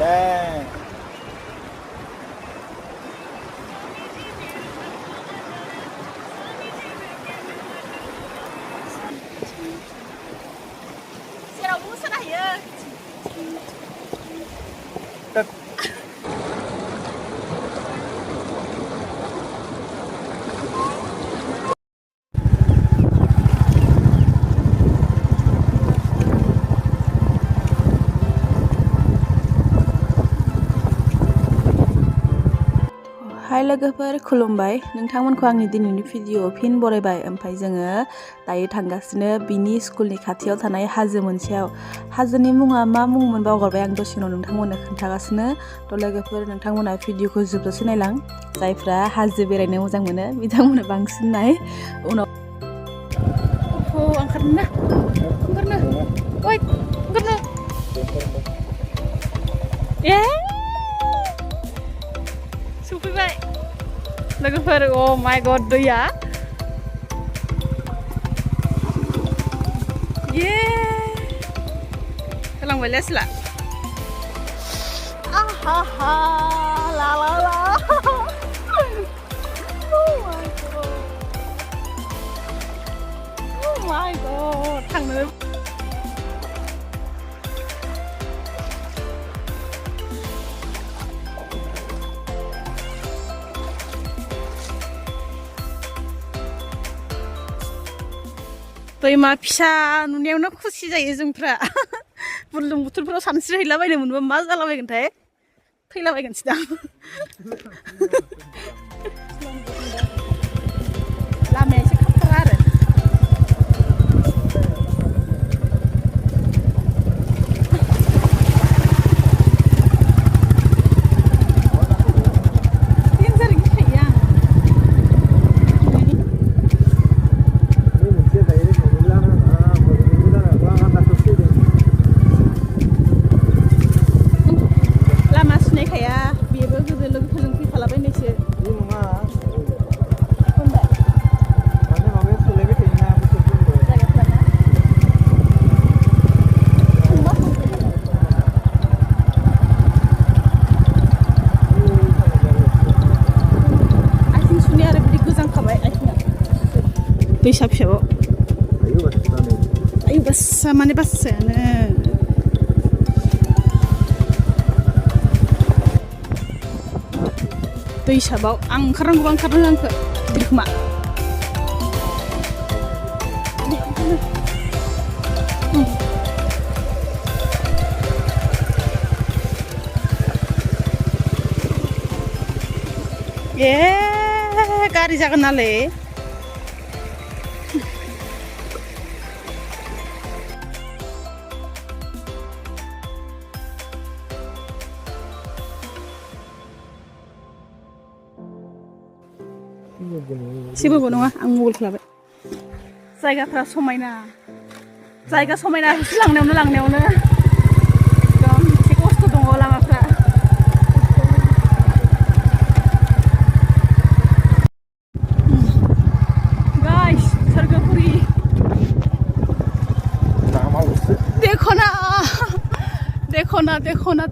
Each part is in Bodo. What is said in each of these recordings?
네. Hai लोगोफोर खुलुमबाय नोंथांमोनखौ आंनि दिनैनि भिडिअ फिन बरायबाय ओमफ्राय जोङो दायो थांगासिनो बिनि स्कुलनि खाथियाव थानाय हाजो मोनसेयाव हाजोनि मुङा मा मुंमोन बावगारबाय आं दसे उनाव नोंथांमोननो खोन्थागासिनो थ' लोगोफोर नोंथांमोना भिडिअखौ जोबजासे नायलां जायफ्रा हाजो बेरायनो मोजां मोनो बिथांमोना बांसिन नाय उनाव ओंखारनो ओइ ओंखारनो Fwibai. Look oh my god, दैया जालांबाय लासला आहा ला ला ला oh my god थांनो दैमा फिसा नुनायावनो खुसि जायो जोंफ्रा बुरलुंबुथुरफोराव सानस्रिहैलाबायनो मोनबा मा जालाबायगोनथाय थैलाबायगोनसो दां लामाया एसे खाथारा आरो दैसा फिसायाव आयु बासा माने बासायानो दैसाबाव आं ओंखारनांगौबा ओंखारनो आंखौ गिदिर खोमा गारि जागोन नालाय जेबो नङा आं मबाइलखौ लाबाय जायगाफ्रा समायना जायगा समायना लांनायावनो एकदम एसे खस्थ' दङ लामाफ्रा गाइस स्वrgwfuri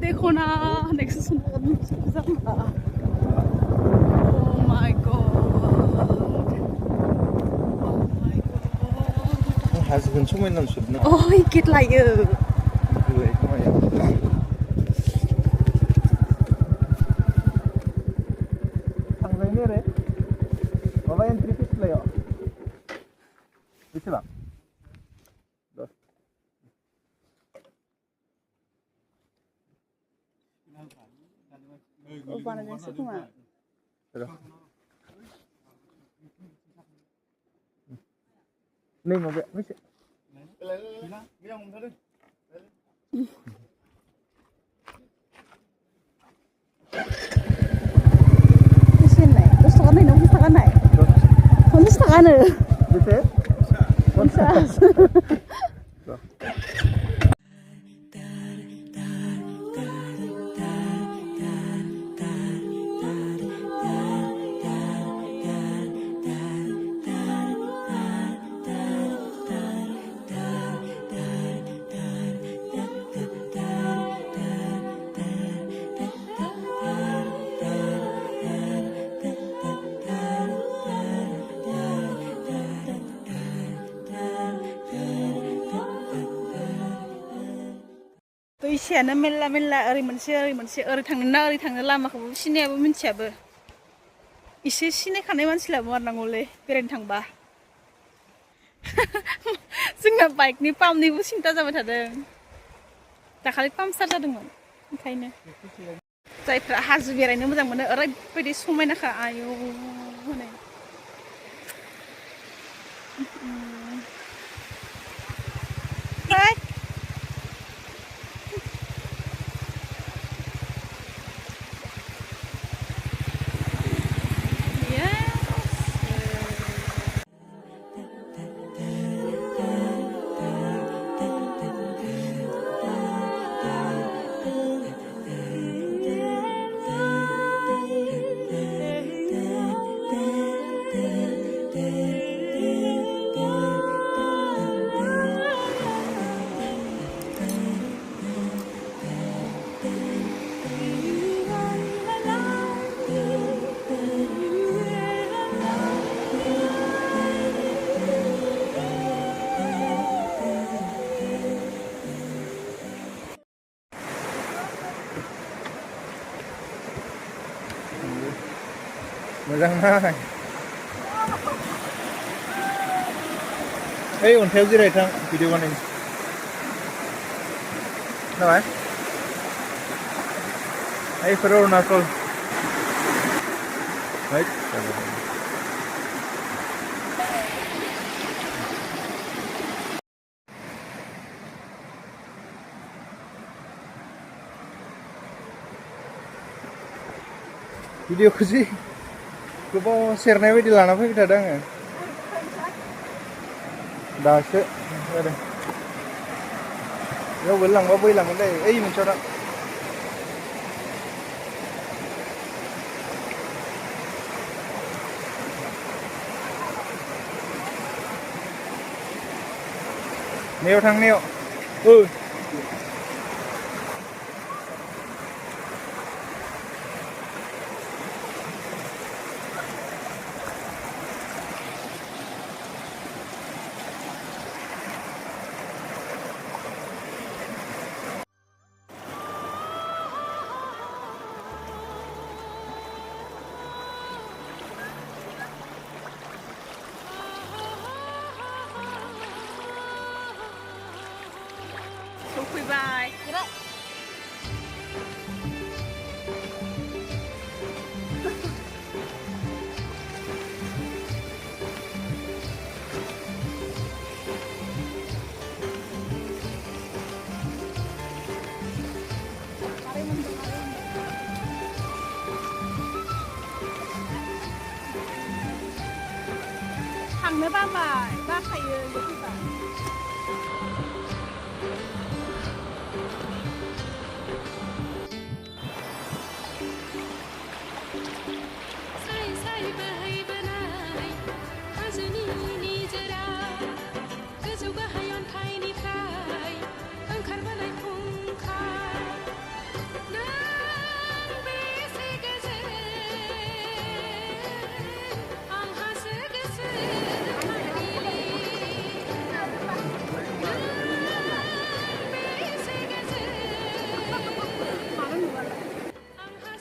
देखो ना नेक्स्ट हाजोखौनो समायना नुसोदों ओइ गेटलायो थांजायनो आरो माबा एन्ट्रि फिस लायो बेसेबां बानायनोसै खोमा नै माबाया बेसे बेसेनाय 10 थाखा नायनाव 20 थाखा नाय 50 थाखानो बेसे 50 बैसोआनो मेल्ला मेल्ला ओरै मोनसे ओरै थांनो लामाखौबो सिनायाबो मिन्थियाबो एसे सिनायखानाय मानसि लाबोमारनांगौलै बेरायनो थांबा जोंना बाइकनि पाम्पनिबो सिन्था जाबाय थादों दाखालि पाम्पचार जादोंमोन ओंखायनो जायफ्रा हाजो बेरायनो मोजां मोनो ओरैबायदि समायनाखा आयौ हनै मोजां नाय ओइ अन्थायाव जिरायथां भिडिअ बानायनो खोनाबाय ओइफोर अरुणाचल भिडिअखौ जि गोबाव सेरनाय बायदि लाना फैबाय थादों आङो दासो जादों बेयाव लांबा बैलांगोन दै ओइ मोनसेयाव थां नेयाव थां नेयाव Fwibai. Thằng babai, ba thầy Fwibai.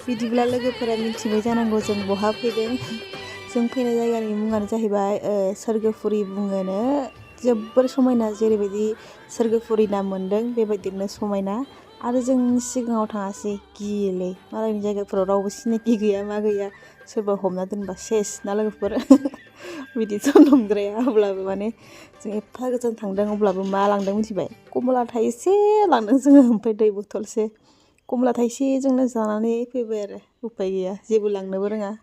बिदिब्ला लोगोफोरा मिथिबाय जानांगौ जों बहा फैदों जों फैनाय जायगानि मुङानो जाहैबाय स्वrgwfuri बुङोनो जोबोर समायना जेरैबायदि स्वrgwfuri नाम मोन्दों बेबायदिनो समायना आरो जों सिगाङाव थाङासै गियोलै मालायनि जायगाफोराव रावबो सिनाखि गैया मा गैया सोरबा हमना दोनबा सेस ना लोगोफोर बिदिथ' नंद्राया अब्लाबो माने जों एफा गोजान थांदों अब्लाबो मा लांदों मिथिबाय कमला थाइसे लांदों जोङो ओमफ्राय दै बथलसे कमला थाइसेजोंनो जानानै फैबाय आरो उपाय गैया जेबो लांनोबो रोङा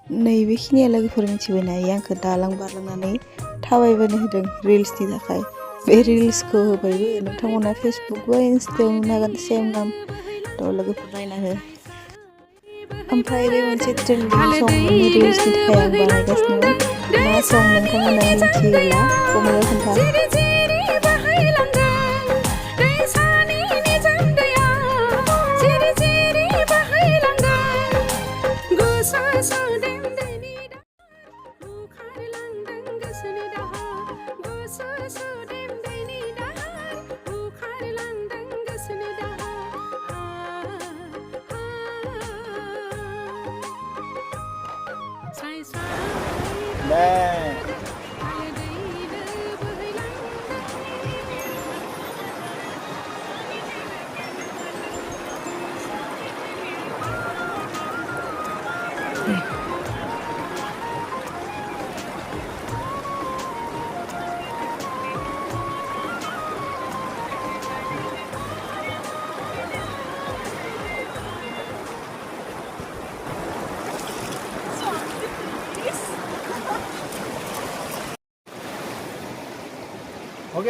नैबेखिनिया लोगोफोर मिथिबायना आंखौ दालां बारलांनानै थाबायबोनो होदों रिल्सनि थाखाय बे रिल्सखौ होबायबो नोंथांमोना फेसबुक बा इन्स्टायाव नागोन सेम नाम थ' लोगोफोर नायना हो ओमफ्राय बे मोनसे ट्रेन्डिं सं रिल्सनि थाखाय आं बानायगासिनो मा सं नोंथांमोना मिथियोब्ला कमेन्टआव खोन्था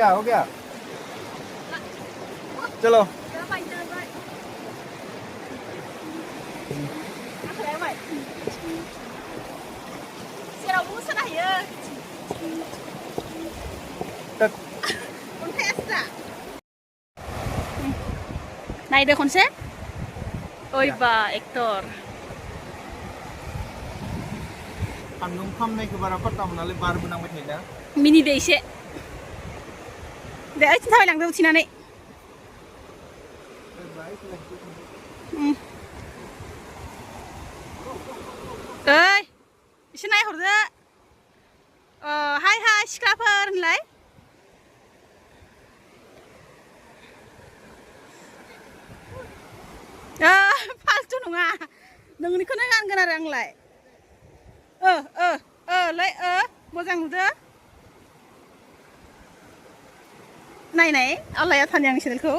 हो गया चलो नायदो खनसे ओइबा एक्टर सान्दुं खामनायखौ बारा पात्ता मोनालै बारबो नांबाय थायोना मिनिदो एसे दे ओइथिं थाबायलांदो उथिनानै ओइ एसे नायहरदो हाय हाय सिख्लाफोर होनलाय फालतु नङा नोंनिखौनो गानगोन आरो आंलाय मोजां नुदो नायनाय आल्लाया थानि आंनि चेनेलखौ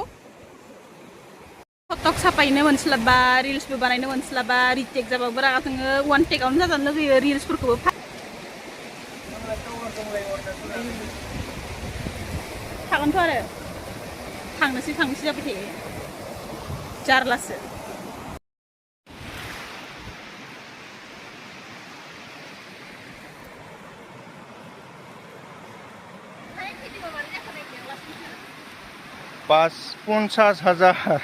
फटक साफायनो मोनस्लाबा रिल्सबो बानायनो मोनस्लाबा रिटेक जाबाबो रागा जोङो वान टेकआवनो जाजानो लुगैयो रिल्सफोरखौबो थागोनथ' आरो थांनोसै जाबाय थायो जारलासो पाँच 50,000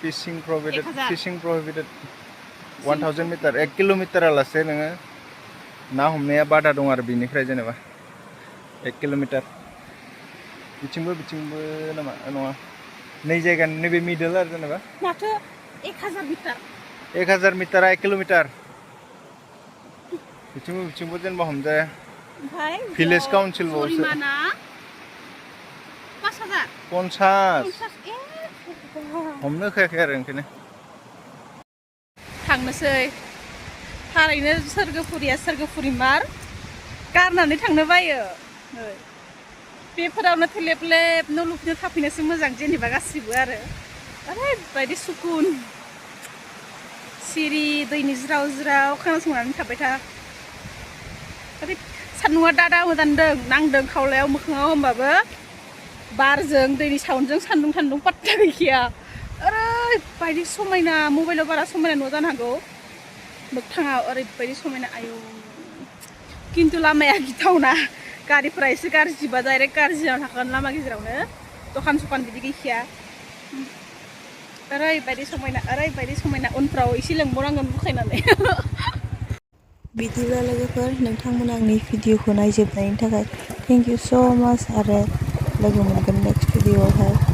फिशिंग प्रोहिबिटेड 1000 मीटर 1 किलोमीटर आलासे नोङो ना हमनाया बादा दं आरो बिनिफ्राय जेनेबा 1 किलोमीटर बिथिंबो नामा नङा नै जायगानि नैबे मिडल आरो जेनेबा माथो 1000 मीटर 1000 मीटर 1 किलोमीटर बिथिंबो जेनेबा हमजाया ओमफ्राय भिलेज काउन्सिल बावसो 50 हमनो खायाखै आरो ओंखायनो थांनोसै थारैनो सोरगोफुरि मार गारनानै थांनो बायो बेफोरावनो थेलेब न' लुफिनो थाफैनोसो मोजां जेनेबा गासिबो आरो ओरैबायदि सुकुन सिरि दैनि ज्राव खोनासंनानै थाबाय था सान्दुंआ दादा मोदानदों नांदों खावलायाव मोखाङाव होमबाबो बारजों दैनि साउन्डजों सान्दुं पात्ता गैखाया ओरैबायदि समायना मबाइलाव बारा समायना नुवा जानो हागौ मोगथाङाव ओरैबायदि समायना आयौ खिन्थु लामाया गिथावना गारिफोरा एसे गाज्रिबा डाइरेक्ट गाज्रियाव थागोन लामा गेजेरावनो दखान बिदि गैखाया ओरैबायदि समायना उनफ्राव एसे लेंबावनांगोन बुखायनानै बिदिब्ला लोगोफोर नोंथांमोना आंनि भिडिअखौ नायजोबनायनि थाखाय थेंक इउ स' माच आरो लोगो मोनगोन नेक्स्ट भिडिअआवहाय